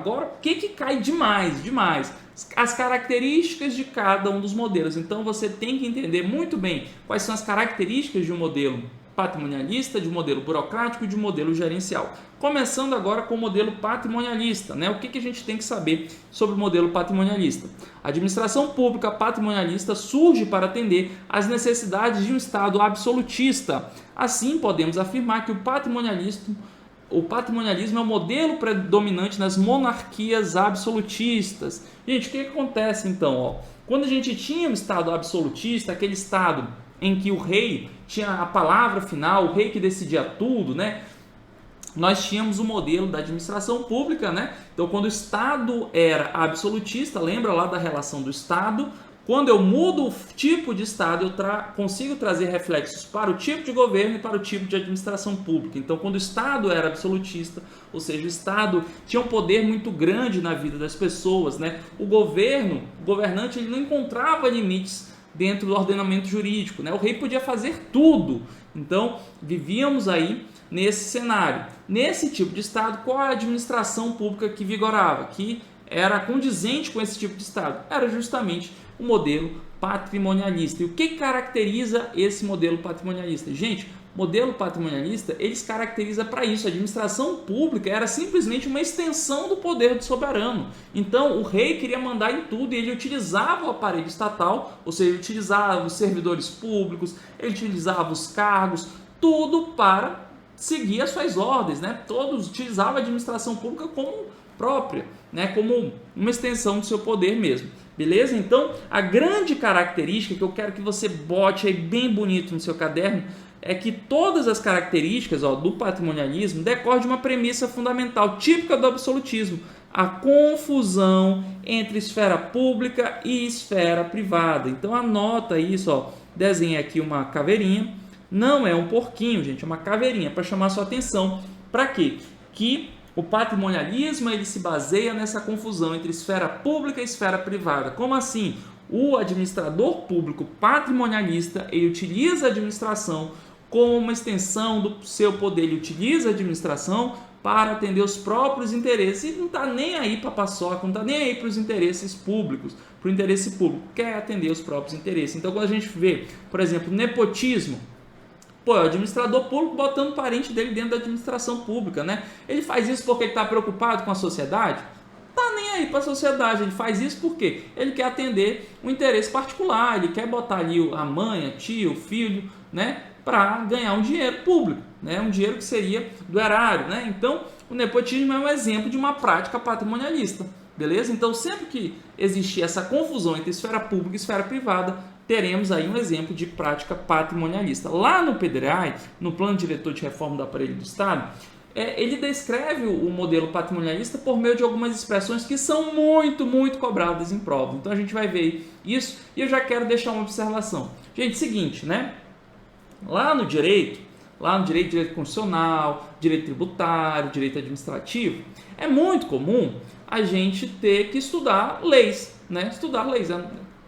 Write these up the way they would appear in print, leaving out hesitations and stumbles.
Agora, o que cai demais? Demais. As características de cada um dos modelos. Então, você tem que entender muito bem quais são as características de um modelo patrimonialista, de um modelo burocrático e de um modelo gerencial. Começando agora com o modelo patrimonialista, né? O que a gente tem que saber sobre o modelo patrimonialista? A administração pública patrimonialista surge para atender às necessidades de um Estado absolutista. Assim, podemos afirmar que o patrimonialismo é o modelo predominante nas monarquias absolutistas. Gente, o que acontece então? Quando a gente tinha um Estado absolutista, aquele Estado em que o rei tinha a palavra final, o rei que decidia tudo, né? Nós tínhamos o modelo da administração pública, né? Então, quando o Estado era absolutista, lembra lá da relação do Estado? Quando eu mudo o tipo de Estado, eu consigo trazer reflexos para o tipo de governo e para o tipo de administração pública. Então, quando o Estado era absolutista, ou seja, o Estado tinha um poder muito grande na vida das pessoas, né? O governante, ele não encontrava limites dentro do ordenamento jurídico, né? O rei podia fazer tudo. Então, vivíamos aí nesse cenário. Nesse tipo de Estado, qual é a administração pública que vigorava, que era condizente com esse tipo de Estado? Era justamente o modelo patrimonialista. E o que caracteriza esse modelo patrimonialista? Gente, modelo patrimonialista, ele se caracteriza para isso. A administração pública era simplesmente uma extensão do poder do soberano. Então, o rei queria mandar em tudo e ele utilizava o aparelho estatal, ou seja, ele utilizava os servidores públicos, ele utilizava os cargos, tudo para seguir as suas ordens, né? Todos utilizavam a administração pública como própria, né? Como uma extensão do seu poder mesmo. Beleza? Então, a grande característica que eu quero que você bote aí bem bonito no seu caderno é que todas as características do patrimonialismo decorrem de uma premissa fundamental, típica do absolutismo: a confusão entre esfera pública e esfera privada. Então, anota isso, desenha aqui uma caveirinha. Não é um porquinho, gente, é uma caveirinha para chamar a sua atenção. Para quê? Que o patrimonialismo ele se baseia nessa confusão entre esfera pública e esfera privada. Como assim? O administrador público patrimonialista ele utiliza a administração como uma extensão do seu poder, ele utiliza a administração para atender os próprios interesses e não está nem aí para a paçoca, não está nem aí para os interesses públicos, para o interesse público, quer atender os próprios interesses. Então, quando a gente vê, por exemplo, nepotismo, é o administrador público botando o parente dele dentro da administração pública, né? Ele faz isso porque ele está preocupado com a sociedade? Tá nem aí para a sociedade, ele faz isso porque ele quer atender um interesse particular, ele quer botar ali a mãe, a tia, o filho, né? Para ganhar um dinheiro público, né? Um dinheiro que seria do erário, né? Então, o nepotismo é um exemplo de uma prática patrimonialista, beleza? Então, sempre que existir essa confusão entre esfera pública e esfera privada, teremos aí um exemplo de prática patrimonialista. Lá no PDRAE, no Plano Diretor de Reforma do Aparelho do Estado, ele descreve o modelo patrimonialista por meio de algumas expressões que são muito, muito cobradas em prova. Então a gente vai ver isso e eu já quero deixar uma observação. Gente, seguinte, né? Lá no direito constitucional, direito tributário, direito administrativo, é muito comum a gente ter que estudar leis, né? Estudar leis,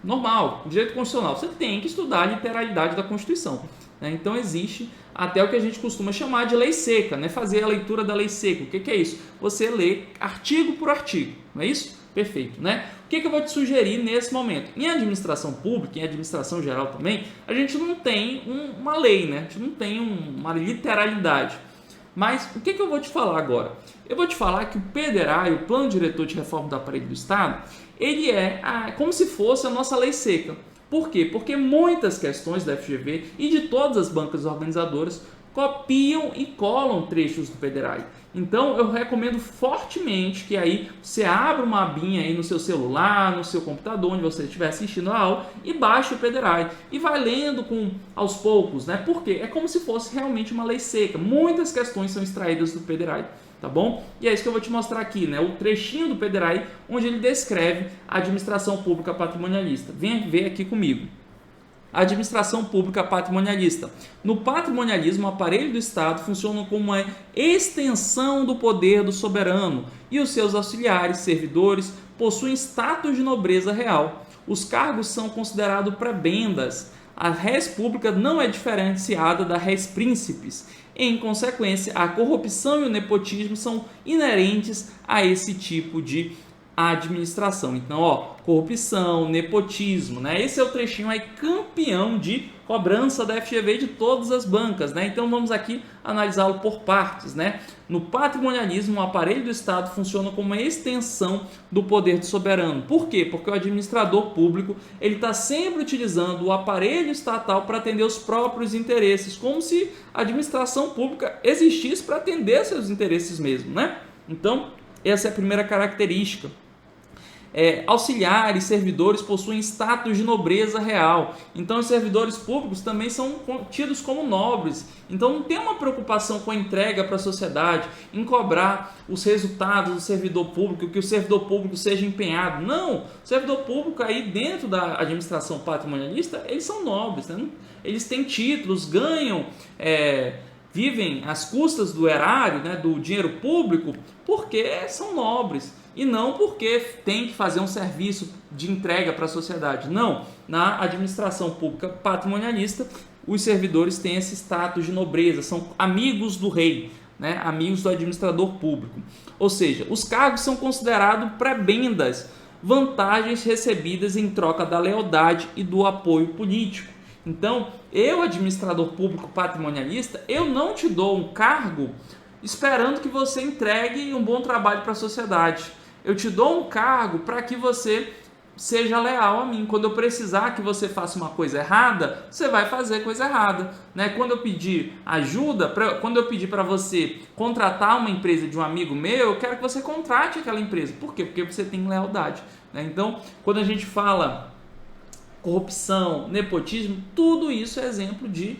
normal, direito constitucional, você tem que estudar a literalidade da Constituição, né? Então existe até o que a gente costuma chamar de lei seca, né? Fazer a leitura da lei seca. O que é isso? Você lê artigo por artigo, não é isso? Perfeito, né? O que eu vou te sugerir nesse momento? Em administração pública, em administração geral também, a gente não tem uma lei, né? A gente não tem uma literalidade. Mas o que eu vou te falar agora? Eu vou te falar que o PDRAE, o Plano Diretor de Reforma do Aparelho do Estado, ele é como se fosse a nossa lei seca. Por quê? Porque muitas questões da FGV e de todas as bancas organizadoras copiam e colam trechos do PDRAE. Então, eu recomendo fortemente que aí você abra uma abinha aí no seu celular, no seu computador, onde você estiver assistindo a aula, e baixe o PDRAE. E vai lendo aos poucos, né? Porque é como se fosse realmente uma lei seca. Muitas questões são extraídas do PDRAE, tá bom? E é isso que eu vou te mostrar aqui, né? O trechinho do PDRAE, onde ele descreve a administração pública patrimonialista. Venha ver aqui comigo. Administração pública patrimonialista. No patrimonialismo, o aparelho do Estado funciona como uma extensão do poder do soberano e os seus auxiliares, servidores, possuem status de nobreza real. Os cargos são considerados prebendas. a res pública não é diferenciada da res príncipes. Em consequência, a corrupção e o nepotismo são inerentes a esse tipo de administração. Então, corrupção, nepotismo, né? Esse é o trechinho aí campeão de cobrança da FGV de todas as bancas, né? Então vamos aqui analisá-lo por partes, né? No patrimonialismo, o aparelho do Estado funciona como uma extensão do poder do soberano. Por quê? Porque o administrador público ele está sempre utilizando o aparelho estatal para atender os próprios interesses, como se a administração pública existisse para atender seus interesses mesmo, né? Então, essa é a primeira característica. Auxiliares, servidores possuem status de nobreza real. Então, os servidores públicos também são tidos como nobres. Então, não tem uma preocupação com a entrega para a sociedade, em cobrar os resultados do servidor público, que o servidor público seja empenhado. Não, o servidor público aí dentro da administração patrimonialista, eles são nobres, né? Eles têm títulos, ganham, vivem às custas do erário, né, do dinheiro público, porque são nobres. E não porque tem que fazer um serviço de entrega para a sociedade. Não, na administração pública patrimonialista, os servidores têm esse status de nobreza, são amigos do rei, né? Amigos do administrador público. Ou seja, os cargos são considerados prebendas, vantagens recebidas em troca da lealdade e do apoio político. Então, eu, administrador público patrimonialista, eu não te dou um cargo esperando que você entregue um bom trabalho para a sociedade. Eu te dou um cargo para que você seja leal a mim. Quando eu precisar que você faça uma coisa errada, você vai fazer coisa errada, né? Quando eu pedir ajuda, quando eu pedir para você contratar uma empresa de um amigo meu, eu quero que você contrate aquela empresa. Por quê? Porque você tem lealdade, né? Então, quando a gente fala corrupção, nepotismo, tudo isso é exemplo de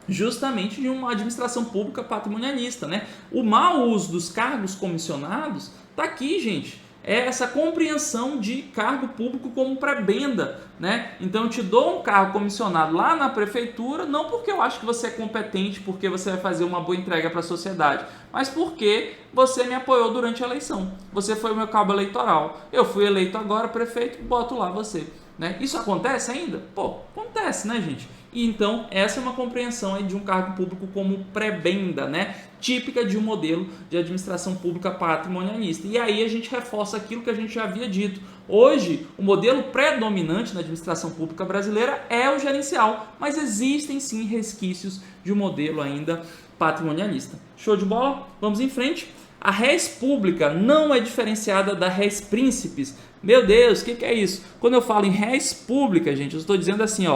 justamente de uma administração pública patrimonialista, né? O mau uso dos cargos comissionados está aqui, gente. É essa compreensão de cargo público como prebenda, né? Então eu te dou um cargo comissionado lá na prefeitura, não porque eu acho que você é competente, porque você vai fazer uma boa entrega para a sociedade, mas porque você me apoiou durante a eleição. Você foi o meu cabo eleitoral. Eu fui eleito agora prefeito, boto lá você, né? Isso acontece ainda? Pô, acontece, né, gente? E então essa é uma compreensão aí de um cargo público como prebenda, né? Típica de um modelo de administração pública patrimonialista. E aí a gente reforça aquilo que a gente já havia dito. Hoje, o modelo predominante na administração pública brasileira é o gerencial, mas existem sim resquícios de um modelo ainda patrimonialista. Show de bola? Vamos em frente. A res pública não é diferenciada da res príncipes. Meu Deus, o que é isso? Quando eu falo em res pública, gente, eu estou dizendo assim,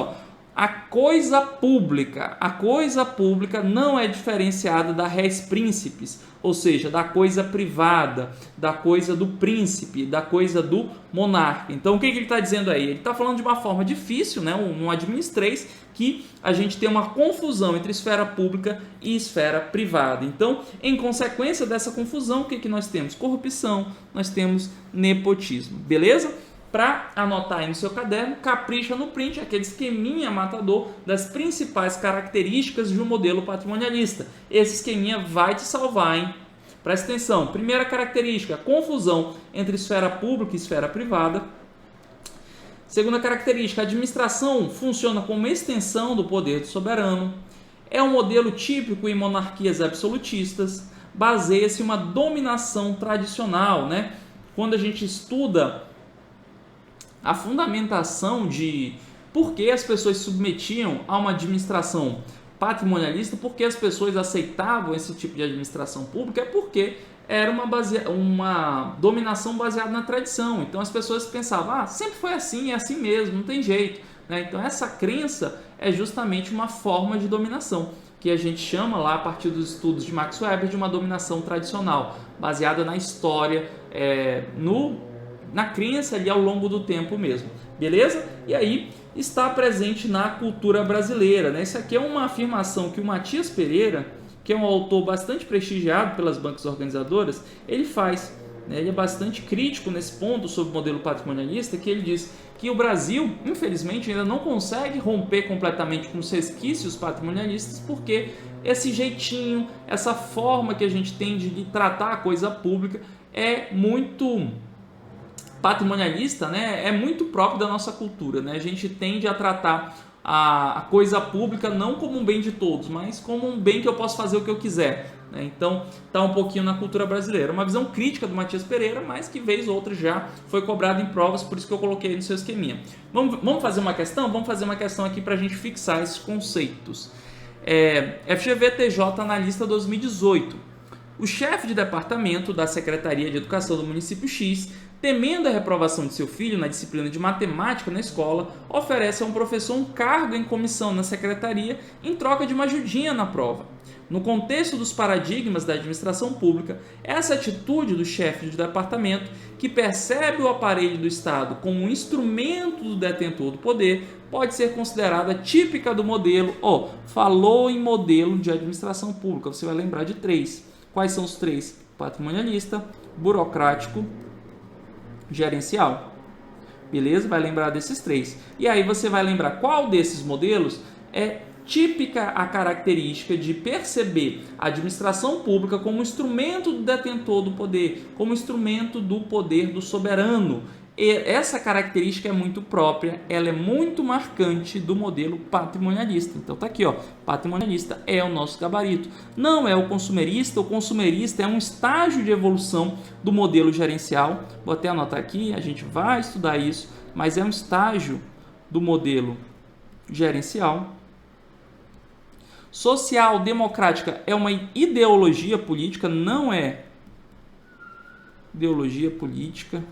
a coisa pública não é diferenciada da res príncipes, ou seja, da coisa privada, da coisa do príncipe, da coisa do monarca. Então, o que ele está dizendo aí? Ele está falando de uma forma difícil, né? Um administrês, que a gente tem uma confusão entre esfera pública e esfera privada. Então, em consequência dessa confusão, o que nós temos? Corrupção, nós temos nepotismo, beleza? Para anotar aí no seu caderno, capricha no print, aquele esqueminha matador das principais características de um modelo patrimonialista. Esse esqueminha vai te salvar, hein? Presta atenção. Primeira característica, confusão entre esfera pública e esfera privada. Segunda característica, a administração funciona como extensão do poder do soberano. É um modelo típico em monarquias absolutistas. Baseia-se em uma dominação tradicional, né? Quando a gente estuda a fundamentação de por que as pessoas se submetiam a uma administração patrimonialista, por que as pessoas aceitavam esse tipo de administração pública, é porque era uma dominação baseada na tradição. Então as pessoas pensavam, sempre foi assim, é assim mesmo, não tem jeito, né? Então essa crença é justamente uma forma de dominação, que a gente chama lá, a partir dos estudos de Max Weber, de uma dominação tradicional, baseada na história, na crença ali ao longo do tempo mesmo, beleza? E aí está presente na cultura brasileira, né? Isso aqui é uma afirmação que o Matias Pereira, que é um autor bastante prestigiado pelas bancas organizadoras, ele faz, né? Ele é bastante crítico nesse ponto sobre o modelo patrimonialista, que ele diz que o Brasil, infelizmente, ainda não consegue romper completamente com os resquícios patrimonialistas, porque esse jeitinho, essa forma que a gente tem de tratar a coisa pública é muito patrimonialista, né, é muito próprio da nossa cultura, né? A gente tende a tratar a coisa pública não como um bem de todos, mas como um bem que eu posso fazer o que eu quiser, né? Então está um pouquinho na cultura brasileira. Uma visão crítica do Matias Pereira, mas que vez ou outra já foi cobrado em provas, por isso que eu coloquei no seu esqueminha. Vamos fazer uma questão? Vamos fazer uma questão aqui para a gente fixar esses conceitos. FGV TJ Analista 2018. O chefe de departamento da Secretaria de Educação do município X, temendo a reprovação de seu filho na disciplina de matemática na escola, oferece a um professor um cargo em comissão na secretaria em troca de uma ajudinha na prova. No contexto dos paradigmas da administração pública, essa atitude do chefe de departamento, que percebe o aparelho do Estado como um instrumento do detentor do poder, pode ser considerada típica do modelo. Falou em modelo de administração pública, você vai lembrar de 3. Quais são os 3? Patrimonialista, burocrático, gerencial. Beleza? Vai lembrar desses 3. E aí você vai lembrar qual desses modelos é típica a característica de perceber a administração pública como instrumento do detentor do poder, como instrumento do poder do soberano. E essa característica é muito própria, ela é muito marcante do modelo patrimonialista. Então tá aqui, patrimonialista é o nosso gabarito. Não é o consumerista é um estágio de evolução do modelo gerencial. Vou até anotar aqui, a gente vai estudar isso, mas é um estágio do modelo gerencial. Social-democrática é uma ideologia política, não é ideologia política,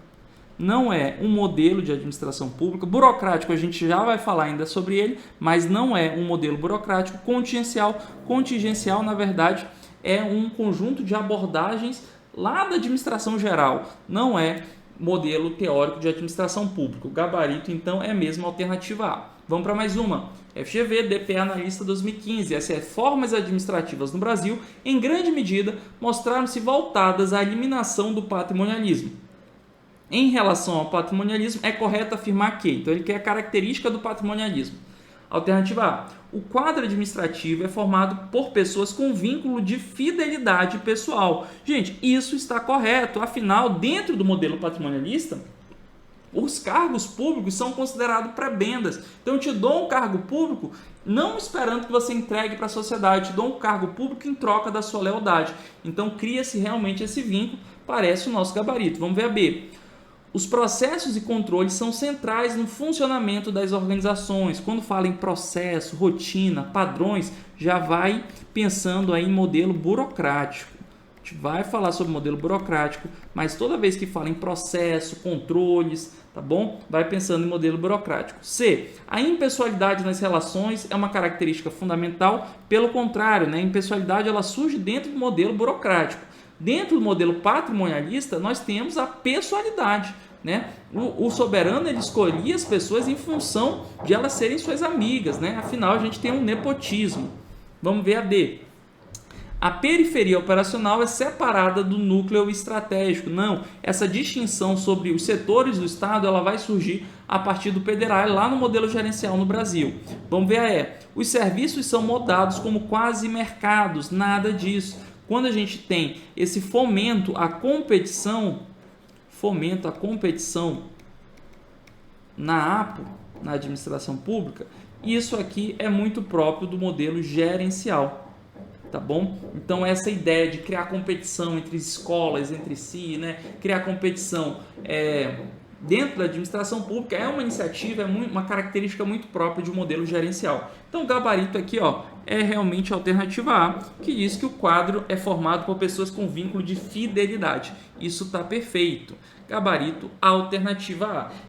não é um modelo de administração pública. Burocrático, a gente já vai falar ainda sobre ele, mas não é um modelo burocrático. Contingencial, na verdade, é um conjunto de abordagens lá da administração geral, não é modelo teórico de administração pública. O gabarito, então, é mesmo a alternativa A. Vamos para mais uma. FGV DPA Analista 2015. As reformas administrativas no Brasil, em grande medida, mostraram-se voltadas à eliminação do patrimonialismo. Em relação ao patrimonialismo, é correto afirmar que, então ele quer a característica do patrimonialismo. Alternativa A. O quadro administrativo é formado por pessoas com vínculo de fidelidade pessoal. Gente, isso está correto. Afinal, dentro do modelo patrimonialista, os cargos públicos são considerados prebendas. Então, eu te dou um cargo público não esperando que você entregue para a sociedade. Eu te dou um cargo público em troca da sua lealdade. Então, cria-se realmente esse vínculo. Parece o nosso gabarito. Vamos ver a B. Os processos e controles são centrais no funcionamento das organizações. Quando fala em processo, rotina, padrões, já vai pensando aí em modelo burocrático. A gente vai falar sobre modelo burocrático, mas toda vez que fala em processo, controles, tá bom? Vai pensando em modelo burocrático. C. A impessoalidade nas relações é uma característica fundamental. Pelo contrário, né? A impessoalidade ela surge dentro do modelo burocrático. Dentro do modelo patrimonialista, nós temos a pessoalidade, né? O soberano ele escolhia as pessoas em função de elas serem suas amigas, né? Afinal, a gente tem um nepotismo. Vamos ver a D. A periferia operacional é separada do núcleo estratégico. Não, essa distinção sobre os setores do Estado ela vai surgir a partir do PDRAE lá no modelo gerencial no Brasil. Vamos ver a E. Os serviços são modados como quase mercados. Nada disso. Quando a gente tem esse fomento à competição na APO, na administração pública, isso aqui é muito próprio do modelo gerencial, tá bom? Então essa ideia de criar competição entre escolas, entre si, né? Criar competição dentro da administração pública é uma iniciativa, uma característica muito própria de um modelo gerencial. Então o gabarito aqui é realmente a alternativa A, que diz que o quadro é formado por pessoas com vínculo de fidelidade. Isso está perfeito. Gabarito, alternativa A.